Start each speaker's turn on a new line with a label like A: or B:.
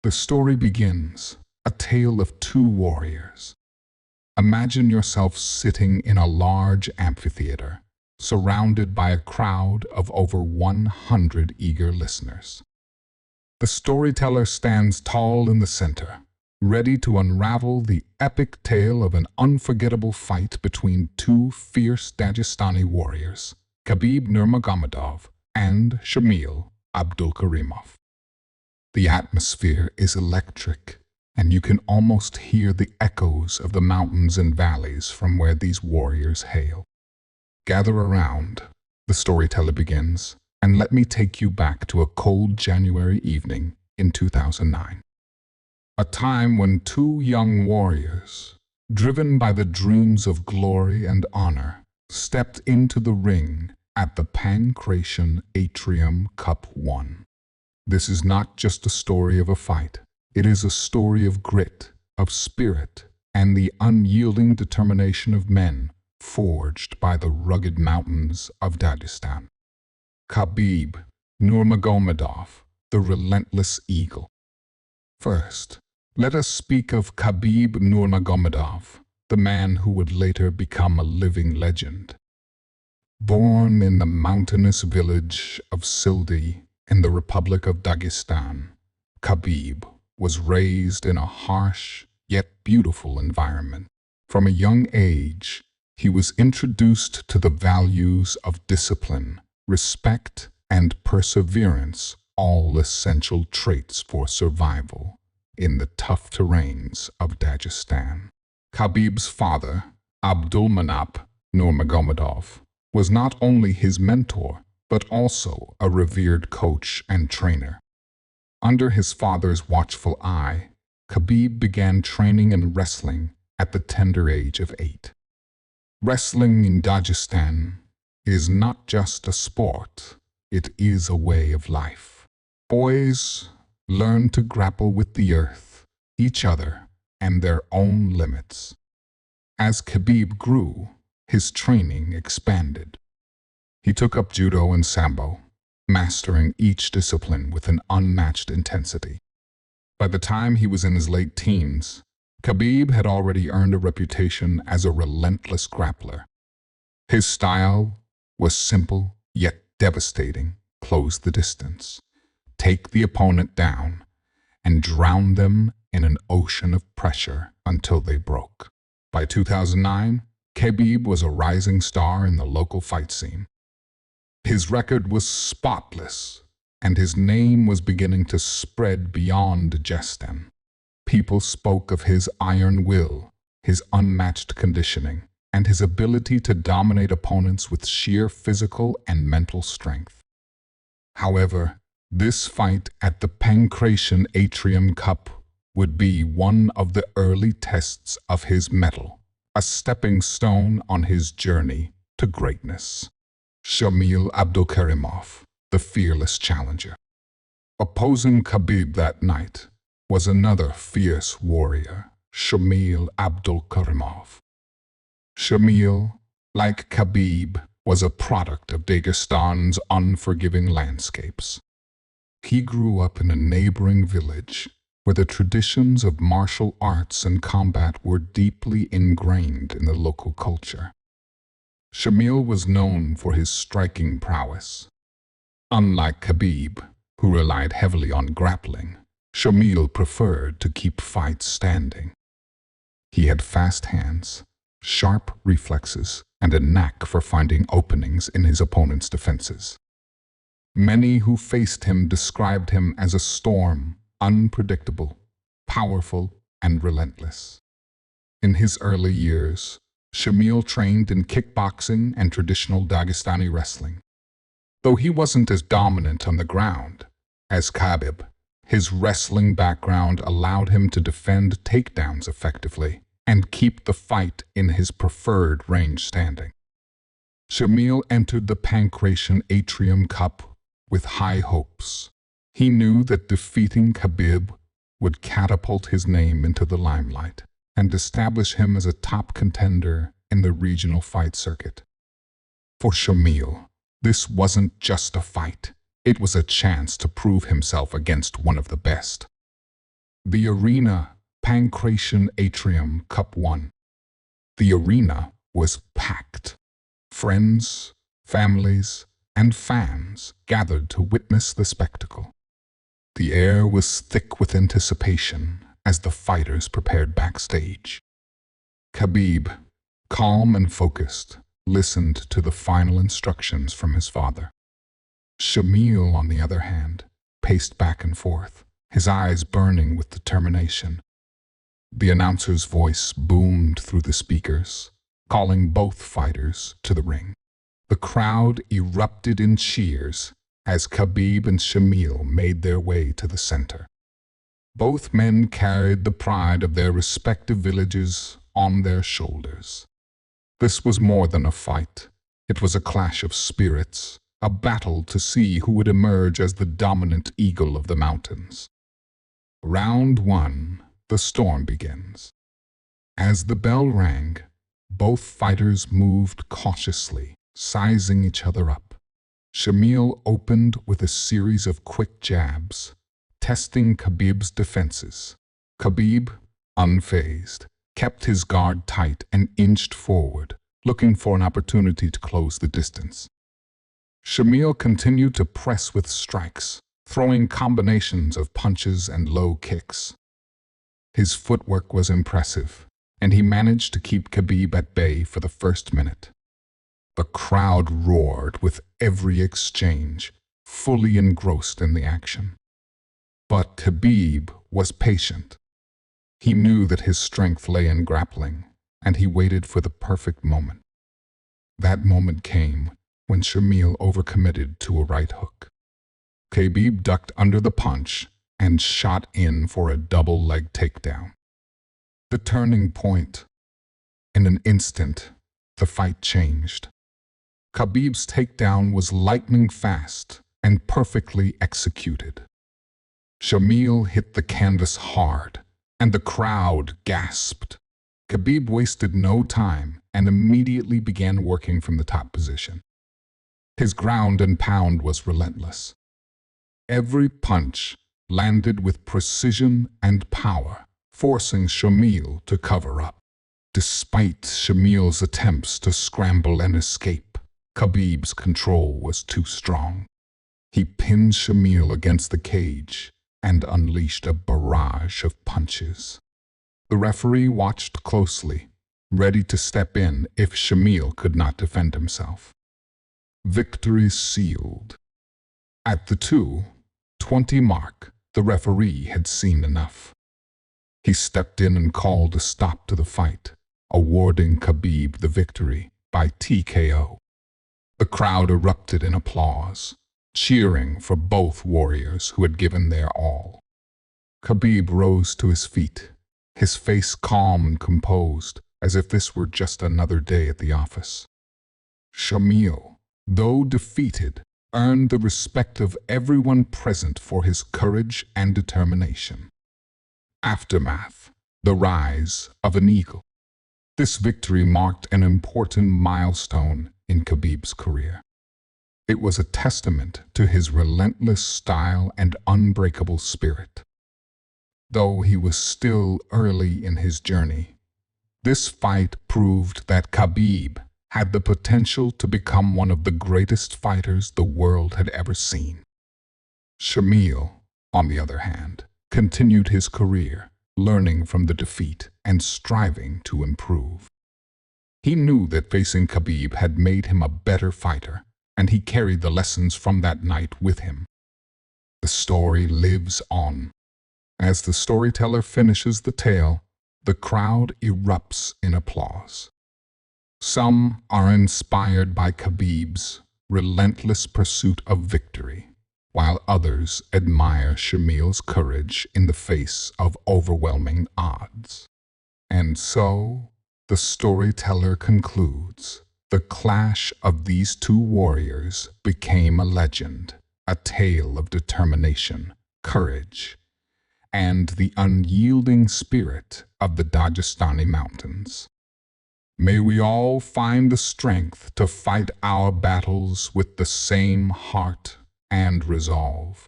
A: The story begins, a tale of two warriors. Imagine yourself sitting in a large amphitheater, surrounded by a crowd of over 100 eager listeners. The storyteller stands tall in the center, ready to unravel the epic tale of an unforgettable fight between two fierce Dagestani warriors, Khabib Nurmagomedov and Shamil Abdulkarimov. The atmosphere is electric, and you can almost hear the echoes of the mountains and valleys from where these warriors hail. Gather around, the storyteller begins, and let me take you back to a cold January evening in 2009. A time when two young warriors, driven by the dreams of glory and honor, stepped into the ring at the Pancration Atrium Cup 1. This is not just a story of a fight. It is a story of grit, of spirit, and the unyielding determination of men forged by the rugged mountains of Dagestan. Khabib Nurmagomedov, the relentless eagle. First, let us speak of Khabib Nurmagomedov, the man who would later become a living legend. Born in the mountainous village of Sildi in the Republic of Dagestan, Khabib was raised in a harsh yet beautiful environment. From a young age, he was introduced to the values of discipline, respect, and perseverance, all essential traits for survival in the tough terrains of Dagestan. Khabib's father, Abdulmanap Nurmagomedov, was not only his mentor, but also a revered coach and trainer. Under his father's watchful eye, Khabib began training in wrestling at the tender age of 8. Wrestling in Dagestan is not just a sport, it is a way of life. Boys learn to grapple with the earth, each other, and their own limits. As Khabib grew, his training expanded. He took up judo and sambo, mastering each discipline with an unmatched intensity. By the time he was in his late teens, Khabib had already earned a reputation as a relentless grappler. His style was simple yet devastating. Close the distance, take the opponent down, and drown them in an ocean of pressure until they broke. By 2009, Khabib was a rising star in the local fight scene. His record was spotless, and his name was beginning to spread beyond Dagestan. People spoke of his iron will, his unmatched conditioning, and his ability to dominate opponents with sheer physical and mental strength. However, this fight at the Pancration Atrium Cup would be one of the early tests of his mettle, a stepping stone on his journey to greatness. Shamil Abdulkarimov, the fearless challenger. Opposing Khabib that night was another fierce warrior, Shamil Abdulkarimov. Shamil, like Khabib, was a product of Dagestan's unforgiving landscapes. He grew up in a neighboring village where the traditions of martial arts and combat were deeply ingrained in the local culture. Shamil was known for his striking prowess. Unlike Khabib, who relied heavily on grappling, Shamil preferred to keep fights standing. He had fast hands, sharp reflexes, and a knack for finding openings in his opponent's defenses. Many who faced him described him as a storm, unpredictable, powerful, and relentless. In his early years, Shamil trained in kickboxing and traditional Dagestani wrestling. Though he wasn't as dominant on the ground as Khabib, his wrestling background allowed him to defend takedowns effectively and keep the fight in his preferred range standing. Shamil entered the Pancration Atrium Cup with high hopes. He knew that defeating Khabib would catapult his name into the limelight and establish him as a top contender in the regional fight circuit. For Shamil, this wasn't just a fight. It was a chance to prove himself against one of the best. The Arena Pancration Atrium Cup 1. The arena was packed. Friends, families, and fans gathered to witness the spectacle. The air was thick with anticipation as the fighters prepared backstage. Khabib, calm and focused, listened to the final instructions from his father. Shamil, on the other hand, paced back and forth, his eyes burning with determination. The announcer's voice boomed through the speakers, calling both fighters to the ring. The crowd erupted in cheers as Khabib and Shamil made their way to the center. Both men carried the pride of their respective villages on their shoulders. This was more than a fight. It was a clash of spirits, a battle to see who would emerge as the dominant eagle of the mountains. Round 1, the storm begins. As the bell rang, both fighters moved cautiously, sizing each other up. Shamil opened with a series of quick jabs, testing Khabib's defenses. Khabib, unfazed, kept his guard tight and inched forward, looking for an opportunity to close the distance. Shamil continued to press with strikes, throwing combinations of punches and low kicks. His footwork was impressive, and he managed to keep Khabib at bay for the first minute. The crowd roared with every exchange, fully engrossed in the action. But Khabib was patient. He knew that his strength lay in grappling, and he waited for the perfect moment. That moment came when Shamil overcommitted to a right hook. Khabib ducked under the punch and shot in for a double-leg takedown. The turning point. In an instant, the fight changed. Khabib's takedown was lightning fast and perfectly executed. Shamil hit the canvas hard, and the crowd gasped. Khabib wasted no time and immediately began working from the top position. His ground and pound was relentless. Every punch landed with precision and power, forcing Shamil to cover up. Despite Shamil's attempts to scramble and escape, Khabib's control was too strong. He pinned Shamil against the cage and unleashed a barrage of punches. The referee watched closely, ready to step in if Shamil could not defend himself. Victory sealed. At the 2:20 mark, the referee had seen enough. He stepped in and called a stop to the fight, awarding Khabib the victory by TKO. The crowd erupted in applause, cheering for both warriors who had given their all. Khabib rose to his feet, his face calm and composed, as if this were just another day at the office. Shamil, though defeated, earned the respect of everyone present for his courage and determination. Aftermath: the rise of an eagle. This victory marked an important milestone in Khabib's career. It was a testament to his relentless style and unbreakable spirit. Though he was still early in his journey, this fight proved that Khabib had the potential to become one of the greatest fighters the world had ever seen. Shamil, on the other hand, continued his career, learning from the defeat and striving to improve. He knew that facing Khabib had made him a better fighter, and he carried the lessons from that night with him. The story lives on. As the storyteller finishes the tale, the crowd erupts in applause. Some are inspired by Khabib's relentless pursuit of victory, while others admire Shamil's courage in the face of overwhelming odds. And so, the storyteller concludes, the clash of these two warriors became a legend, a tale of determination, courage, and the unyielding spirit of the Dagestani mountains. May we all find the strength to fight our battles with the same heart and resolve.